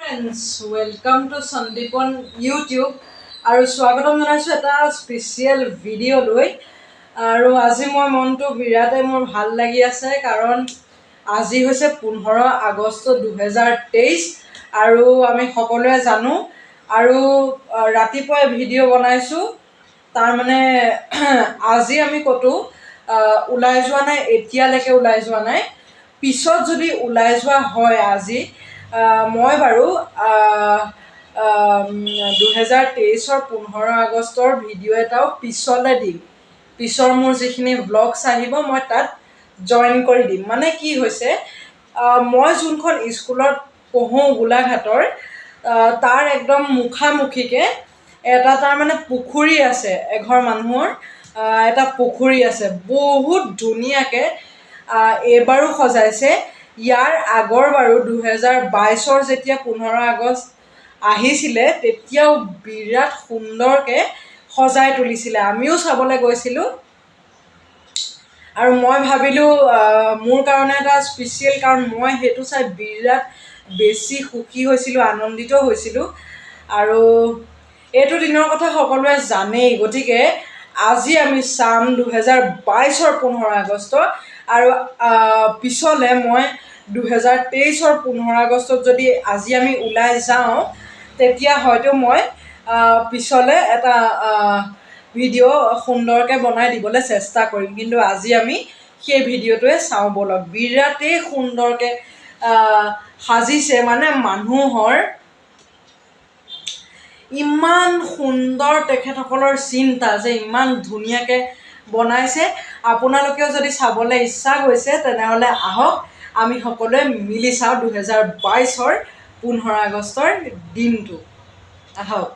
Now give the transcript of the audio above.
friends, welcome to Sandipan YouTube. আৰু স্বাগতম জনাইছো এটা স্পেচিয়েল ভিডিও লৈ আৰু আজি মই মনটো বিৰাটে মোৰ ভাল লাগি আছে কাৰণ আজি হৈছে 15 আগষ্ট 2023 আৰু আমি সকলোৱে জানো আৰু ৰাতিপুৱা ভিডিও বনাইছো তাৰ মানে আজি আমি কতো উলাই যোৱা নাই এতিয়ালৈকে উলাই যোৱা নাই পিছত যদি উলাই যোৱা হয় আজি মই বাৰু 2023 15 আগষ্টৰ ভিডিও এটাও পিছলে দিম পিছৰ মোৰ যিখিনি ব্লগছ আহিব মই তাত জয়েন কৰি দিম মানে কি হৈছে মই যোনখন স্কুলত পঢ়ো গোলাঘাটৰ তাৰ একদম মুখামুখিকে এটা তাৰ মানে পুখুৰী আছে এঘৰ মানুহৰ এটা পুখুৰী আছে বহুত ধুনীয়াকে এবাৰো সজাইছে ইয়াৰ আগৰ বাৰু 2022 যেতিয়া 15 আগষ্ট আহিছিলে তেতিয়াও বিৰাট সুন্দৰকে সজাই তুলিছিলে আমিও চাবলৈ গৈছিলো আৰু মই ভাবিলো মোৰ কাৰণে এটা স্পেচিয়েল কাৰণ মই হেতু চাই বিৰাট বেছি সুখী হৈছিলো আনন্দিত হৈছিলো আৰু এটো দিনৰ কথা সকলোৱে জানেই গতিকে আজি আমি চাম 2022 15 আগষ্ট আৰু পিছলে মই 2023 15 আগষ্টত যদি আজি আমি উলাই যাওঁ তেতিয়া হয়তো মই পিছলে এটা ভিডিও সুন্দৰকে বনাই দিবলৈ চেষ্টা কৰিম কিন্তু আজি আমি সেই ভিডিওটোৱে চাওঁ বলক বিৰাটে সুন্দৰকে সাজিছে মানে মানুহৰ ইমান সুন্দৰ তেখেতসকলৰ চিন্তা যে ইমান ধুনীয়াকে বনাইছে আপোনালোকেও যদি চাবলৈ ইচ্ছা গৈছে তেনেহলে আহক আমি সকলোৱে মিলি চাওঁ 2022 15 আগষ্টৰ দিনটো আহক